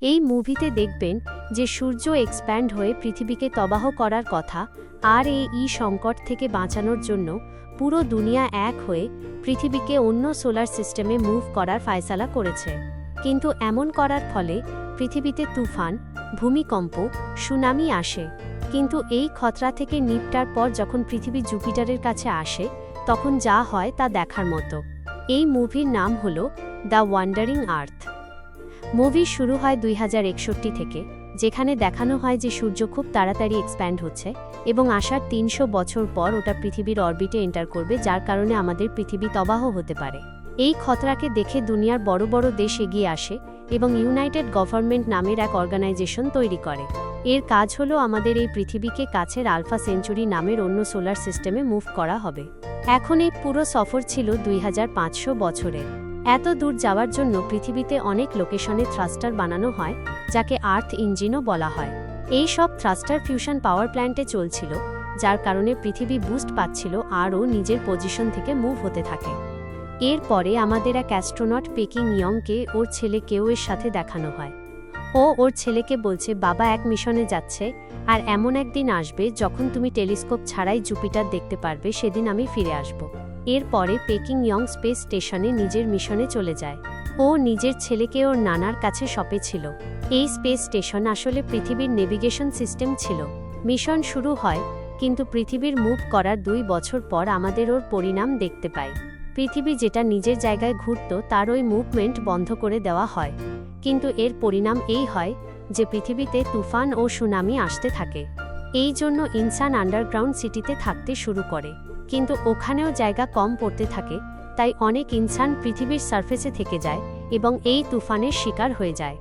এই মুভিতে দেখবেন যে সূর্য এক্সপ্যান্ড হয়ে পৃথিবীকে তবাহ করার কথা, আর এই সংকট থেকে বাঁচানোর জন্য পুরো দুনিয়া এক হয়ে পৃথিবীকে অন্য সোলার সিস্টেমে মুভ করার ফায়সালা করেছে। কিন্তু এমন করার ফলে পৃথিবীতে তুফান, ভূমিকম্প, সুনামি আসে। কিন্তু এই খতরা থেকে নিপটার পর যখন পৃথিবী জুপিটারের কাছে আসে, তখন যা হয় তা দেখার মতো। এই মুভির নাম হল দ্য ওয়ান্ডারিং আর্থ। মুভি শুরু হয় 2061 থেকে, যেখানে দেখানো হয় যে সূর্য খুব তাড়াতাড়ি এক্সপ্যান্ড হচ্ছে এবং আসার 300 বছর পর ওটা পৃথিবীর অরবিটে এন্টার করবে, যার কারণে আমাদের পৃথিবী তবাহ হতে পারে। এই খতরাকে দেখে দুনিয়ার বড় বড় দেশ এগিয়ে আসে এবং ইউনাইটেড গভর্নমেন্ট নামের এক অর্গানাইজেশন তৈরি করে। এর কাজ হলো আমাদের এই পৃথিবীকে কাছের আলফা সেঞ্চুরি নামের অন্য সোলার সিস্টেমে মুভ করা হবে। এখন এই পুরো সফর ছিল 2500 বছরের। এত দূর যাওয়ার জন্য পৃথিবীতে অনেক লোকেশনে থ্রাস্টার বানানো হয়, যাকে আর্থ ইঞ্জিনও বলা হয়। এই সব থ্রাস্টার ফিউশন পাওয়ার প্ল্যান্টে চলছিল, যার কারণে পৃথিবী বুস্ট পাচ্ছিল আরও নিজের পজিশন থেকে মুভ হতে থাকে। এরপরে আমাদের এক অ্যাস্ট্রোনট পেকিং ইয়ংকে ওর ছেলে কেউ এর সাথে দেখানো হয়। ওর ছেলেকে বলছে, বাবা এক মিশনে যাচ্ছে, আর এমন একদিন আসবে যখন তুমি টেলিস্কোপ ছাড়াই জুপিটার দেখতে পারবে, সেদিন আমি ফিরে আসব। এরপরে পেকিং ইয়ং স্পেস স্টেশনে নিজের মিশনে চলে যায়। ও নিজের ছেলেকে ওর নানার কাছে সঁপে ছিল। এই স্পেস স্টেশন আসলে পৃথিবীর নেভিগেশন সিস্টেম ছিল। মিশন শুরু হয়, কিন্তু পৃথিবীর মুভ করার 2 বছর পর আমাদের ওর পরিণাম দেখতে পাই। পৃথিবী যেটা নিজের জায়গায় ঘুরত তার ওই মুভমেন্ট বন্ধ করে দেওয়া হয়। কিন্তু এর পরিণাম এই হয় যে পৃথিবীতে তুফান ও সুনামি আসতে থাকে। এই জন্য ইনসান আন্ডারগ্রাউন্ড সিটিতে থাকতে শুরু করে, কিন্তু ওখানেও জায়গা কম পড়তে থাকে। তাই অনেক ইনসান পৃথিবীর সারফেসে থেকে যায় এবং এই তুফানের শিকার হয়ে যায়।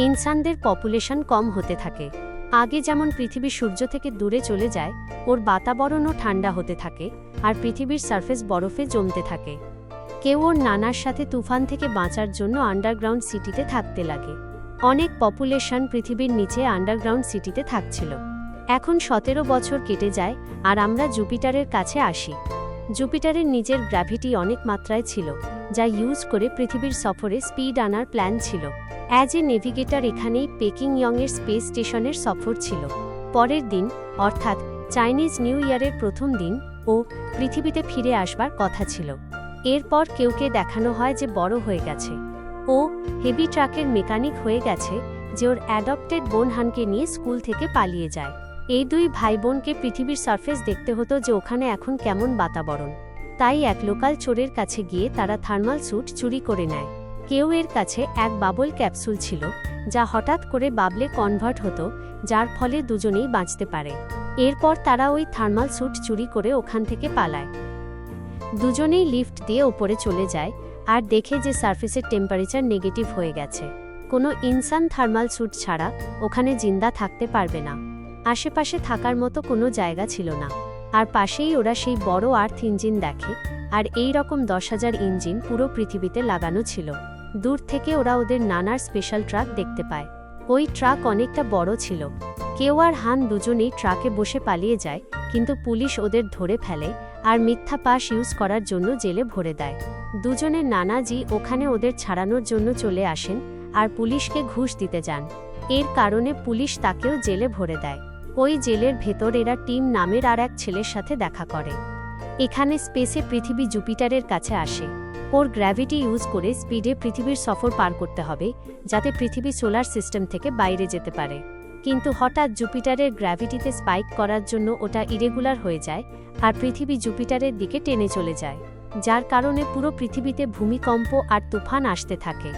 ইনসানদের পপুলেশন কম হতে থাকে। আগে যেমন পৃথিবী সূর্য থেকে দূরে চলে যায়, ওর বাতাবরণও ঠান্ডা হতে থাকে আর পৃথিবীর সারফেস বরফে জমতে থাকে। কেউ ওর নানার সাথে তুফান থেকে বাঁচার জন্য আন্ডারগ্রাউন্ড সিটিতে থাকতে লাগে। অনেক পপুলেশন পৃথিবীর নিচে আন্ডারগ্রাউন্ড সিটিতে থাকছিল। এখন 17 বছর কেটে যায় আর আমরা জুপিটারের কাছে আসি। জুপিটারের নিজের গ্র্যাভিটি অনেক মাত্রায় ছিল, যা ইউজ করে পৃথিবীর সফরে স্পিড আনার প্ল্যান ছিল। অ্যাজ এ নেভিগেটর এখানেই পেকিং ইয়ংয়ের স্পেস স্টেশনের সফর ছিল। পরের দিন, অর্থাৎ চাইনিজ নিউ ইয়ারের প্রথম দিন, ও পৃথিবীতে ফিরে আসবার কথা ছিল। এরপর কেউকে দেখানো হয় যে বড় হয়ে গেছে। ও হেভি ট্রাকের মেকানিক হয়ে গেছে, যে ওর অ্যাডপ্টেড বোন হানকে নিয়ে স্কুল থেকে পালিয়ে যায়। এই 2 ভাই বোনকে পৃথিবীর সারফেস দেখতে হতো যে ওখানে এখন কেমন বাতাবরণ। তাই এক লোকাল চোরের কাছে গিয়ে তারা থার্মাল স্যুট চুরি করে নেয়। কেউ এর কাছে এক বাবল ক্যাপসুল ছিল, যা হঠাৎ করে বাবলে কনভার্ট হতো, যার ফলে দুজনেই বাঁচতে পারে। এরপর তারা ওই থার্মাল স্যুট চুরি করে ওখান থেকে পালায়। দুজনেই লিফট দিয়ে ওপরে চলে যায় আর দেখে যে সারফেসের টেম্পারেচার নেগেটিভ হয়ে গেছে। কোনো ইনসান থার্মাল স্যুট ছাড়া ওখানে জিন্দা থাকতে পারবে না। আশেপাশে থাকার মতো কোনো জায়গা ছিল না। আর পাশেই ওরা সেই বড় আর্থ ইঞ্জিন দেখে, আর এই রকম 10,000 ইঞ্জিন পুরো পৃথিবীতে লাগানো ছিল। দূর থেকে ওরা ওদের নানার স্পেশাল ট্রাক দেখতে পায়। ওই ট্রাক অনেকটা বড় ছিল। কেউ আর হান দুজনেই ট্রাকে বসে পালিয়ে যায়, কিন্তু পুলিশ ওদের ধরে ফেলে আর মিথ্যা পাস ইউজ করার জন্য জেলে ভরে দেয়। দুজনের নানাজি ওখানে ওদের ছাড়ানোর জন্য চলে আসেন আর পুলিশকে ঘুষ দিতে যান। এর কারণে পুলিশ তাকেও জেলে ভরে দেয়। ওই জেলের ভেতর এরা টিম নামের আর এক ছেলের সাথে দেখা করে। এখানে স্পেসে পৃথিবী জুপিটারের কাছে আসে। ওর গ্র্যাভিটি ইউজ করে স্পিডে পৃথিবীর সফর পার করতে হবে, যাতে পৃথিবী সোলার সিস্টেম থেকে বাইরে যেতে পারে। কিন্তু হঠাৎ জুপিটারের গ্র্যাভিটিতে স্পাইক করার জন্য ওটা ইরেগুলার হয়ে যায় আর পৃথিবী জুপিটারের দিকে টেনে চলে যায়, যার কারণে পুরো পৃথিবীতে ভূমিকম্প আর তুফান আসতে থাকে।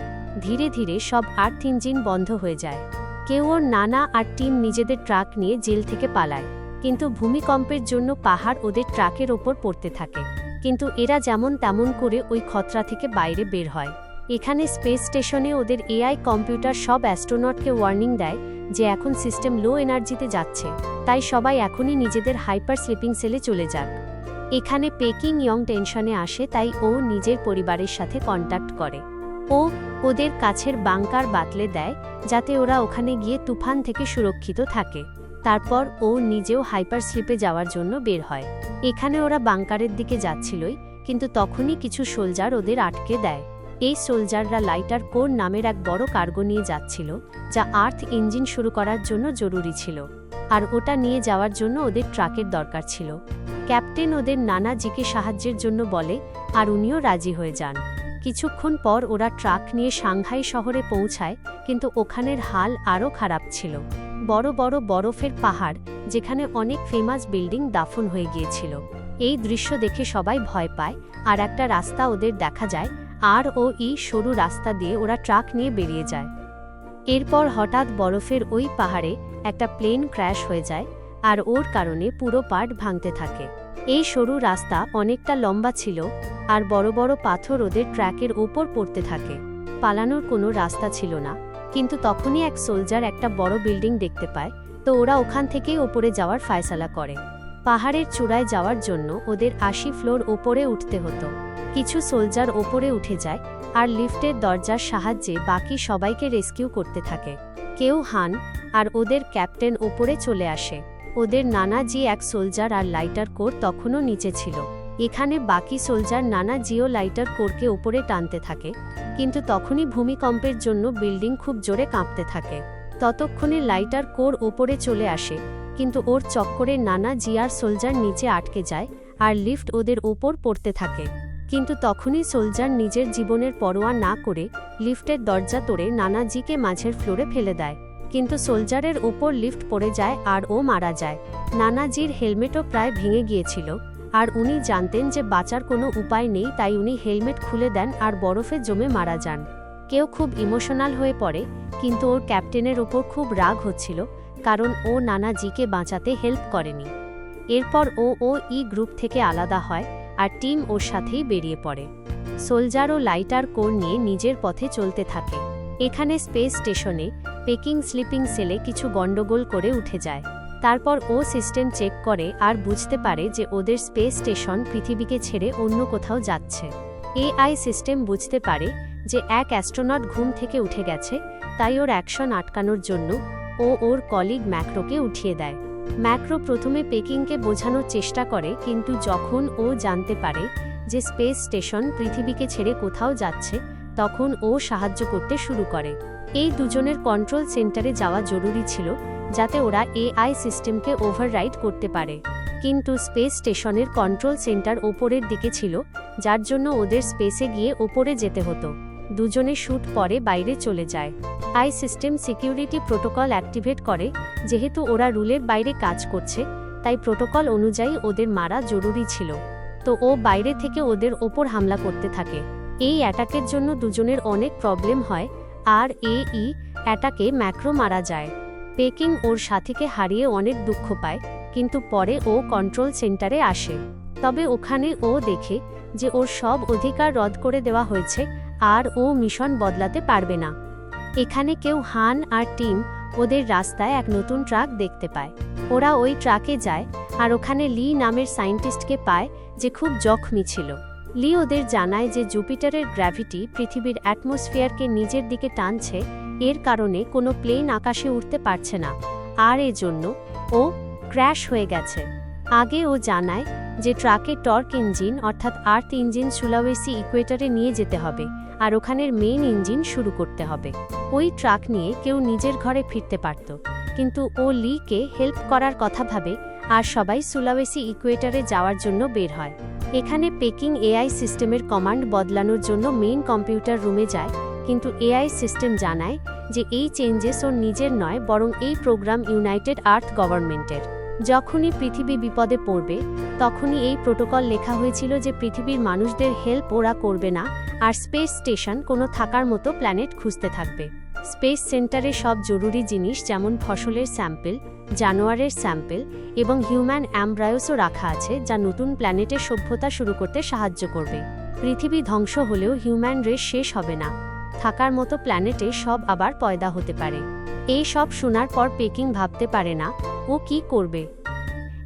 ধীরে ধীরে সব আর্থ ইঞ্জিন বন্ধ হয়ে যায়। কেউ ওর নানা আর টিম নিজেদের ট্রাক নিয়ে জেল থেকে পালায়, কিন্তু ভূমিকম্পের জন্য পাহাড় ওদের ট্রাকের ওপর পড়তে থাকে। কিন্তু এরা যেমন তেমন করে ওই খতরা থেকে বাইরে বের হয়। এখানে স্পেস স্টেশনে ওদের এআই কম্পিউটার সব অ্যাস্ট্রোনটকে ওয়ার্নিং দেয় যে এখন সিস্টেম লো এনার্জিতে যাচ্ছে, তাই সবাই এখনই নিজেদের হাইপার স্লিপিং সেলে চলে যাক। এখানে পেকিং ইয়ং টেনশনে আসে, তাই ও নিজের পরিবারের সাথে কন্ট্যাক্ট করে। ও ওদের কাছের বাংকার বাতলে দেয়, যাতে ওরা ওখানে গিয়ে তুফান থেকে সুরক্ষিত থাকে। তারপর ও নিজেও হাইপার স্লিপে যাওয়ার জন্য বের হয়। এখানে ওরা বাংকারের দিকে যাচ্ছিলই, কিন্তু তখনই কিছু সোলজার ওদের আটকে দেয়। এই সোলজাররা লাইটার কোর নামের এক বড় কার্গো নিয়ে যাচ্ছিল, যা আর্থ ইঞ্জিন শুরু করার জন্য জরুরি ছিল, আর ওটা নিয়ে যাওয়ার জন্য ওদের ট্রাকের দরকার ছিল। ক্যাপ্টেন ওদের নানা জিকে সাহায্যের জন্য বলে, আর উনিও রাজি হয়ে যান। কিছুক্ষণ পর ওরা ট্রাক নিয়ে সাংহাই শহরে পৌঁছায়, কিন্তু ওখানের হাল আরও খারাপ ছিল। বড় বড় বরফের পাহাড়, যেখানে অনেক ফেমাস বিল্ডিং দাফন হয়ে গিয়েছিল। এই দৃশ্য দেখে সবাই ভয় পায়, আর একটা রাস্তা ওদের দেখা যায়, আর সরু রাস্তা দিয়ে ওরা ট্রাক নিয়ে বেরিয়ে যায়। এরপর হঠাৎ বরফের ওই পাহাড়ে একটা প্লেন ক্র্যাশ হয়ে যায়, আর ওর কারণে পুরো পার্ট ভাঙতে থাকে। এই সরু রাস্তা অনেকটা লম্বা ছিল, আর বড় বড় পাথর ওদের ট্র্যাকের ওপর পড়তে থাকে। পালানোর কোনো রাস্তা ছিল না, কিন্তু তখনই এক সোলজার একটা বড় বিল্ডিং দেখতে পায়, তো ওরা ওখান থেকেই ওপরে যাওয়ার ফায়সালা করে। পাহাড়ের চূড়ায় যাওয়ার জন্য ওদের ৮০ ফ্লোর ওপরে উঠতে হতো। কিছু সোলজার ওপরে উঠে যায়, আর লিফটের দরজার সাহায্যে বাকি সবাইকে রেস্কিউ করতে থাকে। কেউ হান আর ওদের ক্যাপ্টেন ওপরে চলে আসে। ওদের নানা জি এক সোলজার আর লাইটার কোর তখনও নিচে ছিল। এখানে বাকি সোলজার নানা জিও লাইটার কোরকে ওপরে টানতে থাকে, কিন্তু তখনই ভূমিকম্পের জন্য বিল্ডিং খুব জোরে কাঁপতে থাকে। ততক্ষণে লাইটার কোর ওপরে চলে আসে, কিন্তু ওর চক্করে নানা জিআর সোলজার নিচে আটকে যায়, আর লিফট ওদের ওপর পড়তে থাকে। কিন্তু তখনই সোলজার নিজের জীবনের পরোয়া না করে লিফটের দরজা তোড়ে নানা জিকে মাঝের ফ্লোরে ফেলে দেয়, কিন্তু সোলজারের ওপর লিফট পড়ে যায় আর ও মারা যায়। নানাজির হেলমেটও প্রায় ভেঙে গিয়েছিল, আর উনি জানতেন যে বাঁচার কোনো উপায় নেই, তাই উনি হেলমেট খুলে দেন আর বরফে জমে মারা যান। কেউ খুব ইমোশনাল হয়ে পড়ে, কিন্তু ওর ক্যাপ্টেনের ওপর খুব রাগ হচ্ছিল, কারণ ও নানাজিকে বাঁচাতে হেল্প করেনি। এরপর ও গ্রুপ থেকে আলাদা হয়, আর টিম ওর সাথেই বেরিয়ে পড়ে। সোলজার ও লাইটার কোর নিয়ে নিজের পথে চলতে থাকে। এখানে স্পেস স্টেশনে পেকিং স্লিপিং সেলে কিছু গন্ডগোল করে উঠে যায়। তারপর ও সিস্টেম চেক করে আর বুঝতে পারে যে ওদের স্পেস স্টেশন পৃথিবীকে ছেড়ে অন্য কোথাও যাচ্ছে। এআই সিস্টেম বুঝতে পারে যে এক অ্যাস্ট্রোনট ঘুম থেকে উঠে গেছে, তাই ওর অ্যাকশন আটকানোর জন্য ওর কলিগ ম্যাক্রোকে উঠিয়ে দেয়। ম্যাক্রো প্রথমে পেকিংকে বোঝানোর চেষ্টা করে, কিন্তু যখন ও জানতে পারে যে স্পেস স্টেশন পৃথিবীকে ছেড়ে কোথাও যাচ্ছে, তখন ও সাহায্য করতে শুরু করে। এই দুজনের কন্ট্রোল সেন্টারে যাওয়া জরুরি ছিল, যাতে ওরা এআই সিস্টেমকে ওভাররাইড করতে পারে। কিন্তু স্পেস স্টেশনের কন্ট্রোল সেন্টার ওপরের দিকে ছিল, যার জন্য ওদের স্পেসে গিয়ে ওপরে যেতে হতো। দুজনে শুট পরে বাইরে চলে যায়। I system security protocol activate করে, যেহেতু ওরা রুলের বাইরে কাজ করছে, তাই প্রোটোকল অনুযায়ী ওদের মারা জরুরি ছিল। তো ও বাইরে থেকে ওদের ওপর হামলা করতে থাকে। এই অ্যাটাকের জন্য দুজনের অনেক প্রবলেম হয়, আর অ্যাটাকে ম্যাক্রো মারা যায়। পেকিং ওর সাথীকে হারিয়ে অনেক দুঃখ পায়, কিন্তু পরে ও কন্ট্রোল সেন্টারে আসে। তবে ওখানে ও দেখে যে ওর সব অধিকার রদ করে দেওয়া হয়েছে, আর ও মিশন বদলাতে পারবে না। এখানে কেউ হান আর টিম ওদের রাস্তায় এক নতুন ট্রাক দেখতে পায়। ওরা ওই ট্রাকে যায়, আর ওখানে লি নামের সায়েন্টিস্টকে পায়, যে খুব জখমি ছিল। লি ওদের জানায় যে জুপিটারের গ্র্যাভিটি পৃথিবীর অ্যাটমসফিয়ারকে নিজের দিকে টানছে, এর কারণে কোনো প্লেন আকাশে উঠতে পারছে না, আর এজন্য ও ক্র্যাশ হয়ে গেছে। আগে ও জানায় যে ট্রাকে টর্ক ইঞ্জিন অর্থাৎ আর্থ ইঞ্জিন সুলাওয়েসি ইকুয়েটরে নিয়ে যেতে হবে, আর ওখানের মেইন ইঞ্জিন শুরু করতে হবে। ওই ট্রাক নিয়ে কেউ নিজের ঘরে ফিরতে পারত, কিন্তু ও লিকে হেল্প করার কথা ভাবে, আর সবাই সুলাওয়েসি ইকুয়েটরে যাওয়ার জন্য বের হয়। এখানে পেকিং এআই সিস্টেমের কমান্ড বদলানোর জন্য মেইন কম্পিউটার রুমে যায়, কিন্তু এআই সিস্টেম জানায় যে এই চেঞ্জেস ওর নিজের নয়, বরং এই প্রোগ্রাম ইউনাইটেড আর্থ গভর্নমেন্টের। যখনই পৃথিবী বিপদে পড়বে, তখনই এই প্রোটোকল লেখা হয়েছিল যে পৃথিবীর মানুষদের হেল্প ওরা করবে না, আর স্পেস স্টেশন কোনো থাকার মতো প্ল্যানেট খুঁজতে থাকবে। স্পেস সেন্টারে সব জরুরি জিনিস, যেমন ফসলের স্যাম্পল, জানোয়ারের স্যাম্পল এবং হিউম্যান অ্যাম্ব্রায়োসও রাখা আছে, যা নতুন প্ল্যানেটের সভ্যতা শুরু করতে সাহায্য করবে। পৃথিবী ধ্বংস হলেও হিউম্যান রেস শেষ হবে না, থাকার মতো প্ল্যানেটে সব আবার পয়দা হতে পারে। এই সব শোনার পর পেকিং ভাবতে পারে না ও কি করবে।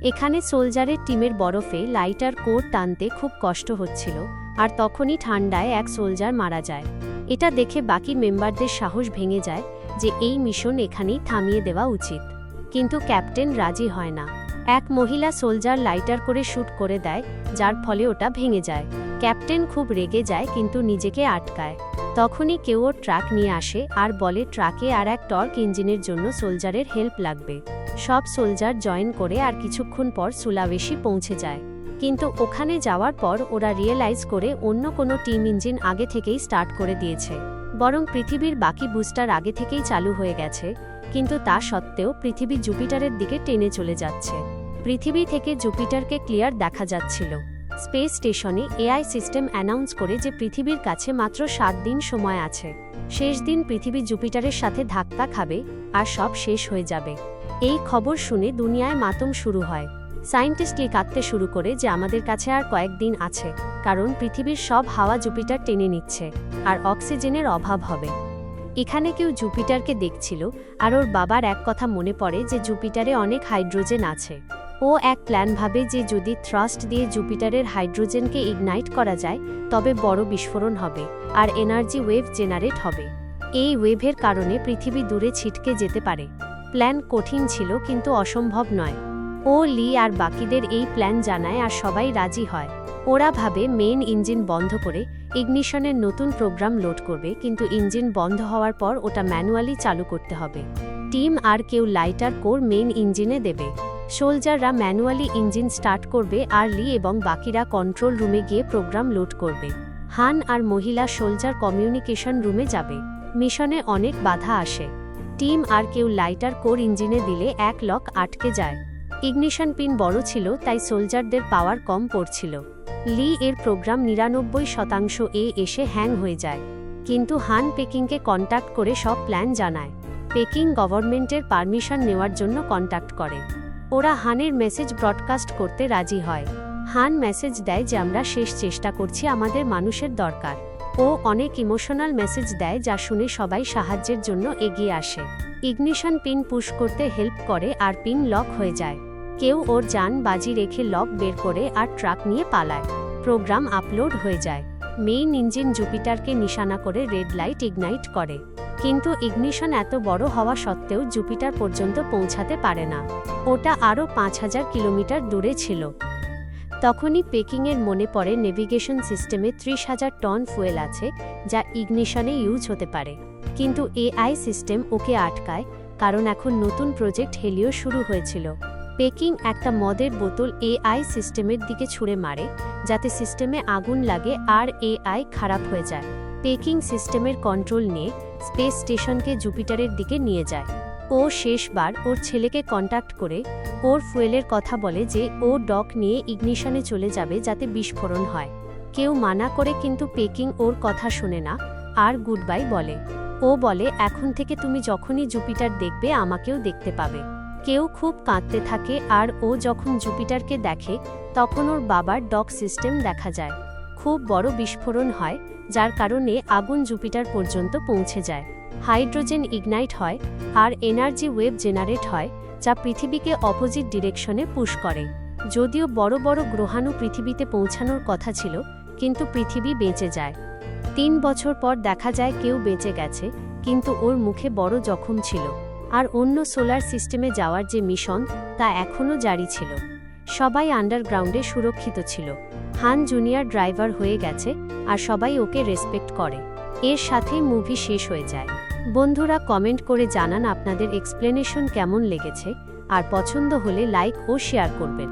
এখানে সোলজারের টিমের বরফে লাইটার কোর টানতে খুব কষ্ট হচ্ছিল, আর তখনই ঠান্ডায় এক সোলজার মারা যায়। এটা দেখে বাকি মেম্বারদের সাহস ভেঙে যায় যে এই মিশন এখানেই থামিয়ে দেওয়া উচিত, কিন্তু ক্যাপ্টেন রাজি হয় না। এক মহিলা সোলজার লাইটার করে শ্যুট করে দেয়, যার ফলে ওটা ভেঙে যায়। ক্যাপ্টেন খুব রেগে যায় কিন্তু নিজেকে আটকায়। তখনই কেউ ওর ট্রাক নিয়ে আসে আর বলে ট্রাকে আর এক টর্ক ইঞ্জিনের জন্য সোলজারের হেল্প লাগবে। সব সোলজার জয়েন করে আর কিছুক্ষণ পর সুলাওয়েশি পৌঁছে যায়। কিন্তু ওখানে যাওয়ার পর ওরা রিয়েলাইজ করে অন্য কোনো টিম ইঞ্জিন আগে থেকেই স্টার্ট করে দিয়েছে, বরং পৃথিবীর বাকি বুস্টার আগে থেকেই চালু হয়ে গেছে। কিন্তু তা সত্ত্বেও পৃথিবী জুপিটারের দিকে টেনে চলে যাচ্ছে। পৃথিবী থেকে জুপিটারকে ক্লিয়ার দেখা যাচ্ছিল। স্পেস স্টেশনে এআই সিস্টেম অ্যানাউন্স করে যে পৃথিবীর কাছে মাত্র 7 দিন সময় আছে। শেষ দিন পৃথিবী জুপিটারের সাথে ধাক্কা খাবে আর সব শেষ হয়ে যাবে। এই খবর শুনে দুনিয়ায় মাতম শুরু হয়। সায়েন্টিস্টরা কাঁদতে শুরু করে যে আমাদের কাছে আর কয়েকদিন আছে, কারণ পৃথিবীর সব হাওয়া জুপিটার টেনে নিচ্ছে আর অক্সিজেনের অভাব হবে। এখানে কেউ জুপিটারকে দেখছিল আর ওর বাবার এক কথা মনে পড়ে যে জুপিটারে অনেক হাইড্রোজেন আছে। ও এক প্ল্যান ভাবে যে যদি থ্রাস্ট দিয়ে জুপিটারের হাইড্রোজেনকে ইগনাইট করা যায় তবে বড় বিস্ফোরণ হবে আর এনার্জি ওয়েভ জেনারেট হবে। এই ওয়েভের কারণে পৃথিবী দূরে ছিটকে যেতে পারে। প্ল্যান কঠিন ছিল কিন্তু অসম্ভব নয়। ও লি আর বাকিদের এই প্ল্যান জানায় আর সবাই রাজি হয়। ওরা ভাবে মেইন ইঞ্জিন বন্ধ করে ইগনিশনের নতুন প্রোগ্রাম লোড করবে, কিন্তু ইঞ্জিন বন্ধ হওয়ার পর ওটা ম্যানুয়ালি চালু করতে হবে। টিম আর কেউ লাইটার কোর মেইন ইঞ্জিনে দেবে। সোলজাররা ম্যানুয়ালি ইঞ্জিন স্টার্ট করবে আর লি এবং বাকিরা কন্ট্রোল রুমে গিয়ে প্রোগ্রাম লোড করবে। হান আর মহিলা সোলজার কমিউনিকেশন রুমে যাবে। মিশনে অনেক বাধা আসে। টিম আর কেউ লাইটার কোর ইঞ্জিনে দিলে এক লক আটকে যায়। ইগনিশন পিন বড় ছিল তাই সোলজারদের পাওয়ার কম পড়ছিল। লি এর প্রোগ্রাম 99% এসে হ্যাং হয়ে যায়, কিন্তু হান পেকিংকে কন্ট্যাক্ট করে সব প্ল্যান জানায়। পেকিং গভর্নমেন্টের পারমিশন নেওয়ার জন্য কন্ট্যাক্ট করে। ওরা হানের মেসেজ ব্রডকাস্ট করতে রাজি হয়। হান মেসেজ দেয় যে আমরা শেষ চেষ্টা করছি, আমাদের মানুষের দরকার। ও অনেক ইমোশনাল মেসেজ দেয় যা শুনে সবাই সাহায্যের জন্য এগিয়ে আসে। ইগনিশন পিন পুশ করতে হেল্প করে আর পিন লক হয়ে যায়। কেউ ওর জান বাজি রেখে লক বের করে আর ট্রাক নিয়ে পালায়। প্রোগ্রাম আপলোড হয়ে যায়। মেইন ইঞ্জিন জুপিটারকে নিশানা করে রেড লাইট ইগনাইট করে, কিন্তু ইগনিশন এত বড় হওয়া সত্ত্বেও জুপিটার পর্যন্ত পৌঁছাতে পারে না। ওটা আরও 5000 কিলোমিটার দূরে ছিল। তখনই পেকিংয়ের মনে পড়ে নেভিগেশন সিস্টেমে 30,000 টন ফুয়েল আছে যা ইগনিশনে ইউজ হতে পারে, কিন্তু এআই সিস্টেম ওকে আটকায়, কারণ এখন নতুন প্রজেক্ট হেলিও শুরু হয়েছিল। পেকিং একটা মদের বোতল এআই সিস্টেমের দিকে ছুঁড়ে মারে যাতে সিস্টেমে আগুন লাগে আর এআই খারাপ হয়ে যায়। পেকিং সিস্টেমের কন্ট্রোল নিয়ে স্পেস স্টেশনকে জুপিটারের দিকে নিয়ে যায়। ও শেষবার ওর ছেলেকে কন্ট্যাক্ট করে ওর ফুয়েলের কথা বলে যে ও ডক নিয়ে ইগনিশনে চলে যাবে যাতে বিস্ফোরণ হয়। কেউ মানা করে কিন্তু পেকিং ওর কথা শোনে না আর গুড বাই বলে। ও বলে এখন থেকে তুমি যখনই জুপিটার দেখবে আমাকেও দেখতে পাবে। কেউ খুব কাঁদতে থাকে আর ও যখন জুপিটারকে দেখে তখন ওর বাবার ডক সিস্টেম দেখা যায়। খুব বড় বিস্ফোরণ হয় যার কারণে আগুন জুপিটার পর্যন্ত পৌঁছে যায়। হাইড্রোজেন ইগনাইট হয় আর এনার্জি ওয়েভ জেনারেট হয় যা পৃথিবীকে অপোজিট ডিরেকশনে পুশ করে। যদিও বড় বড় গ্রহাণু পৃথিবীতে পৌঁছানোর কথা ছিল, কিন্তু পৃথিবী বেঁচে যায়। 3 বছর পর দেখা যায় কেউ বেঁচে গেছে, কিন্তু ওর মুখে বড় জখম ছিল। আর অন্য সোলার সিস্টেমে যাওয়ার যে মিশন তা এখনও জারি ছিল। সবাই আন্ডারগ্রাউন্ডে সুরক্ষিত ছিল। হান জুনিয়র ড্রাইভার হয়ে গেছে আর সবাই ওকে রেসপেক্ট করে। এর সাথেই মুভি শেষ হয়ে যায়। বন্ধুরা কমেন্ট করে জানান আপনাদের এক্সপ্লেনেশন কেমন লেগেছে, আর পছন্দ হলে লাইক ও শেয়ার করবেন।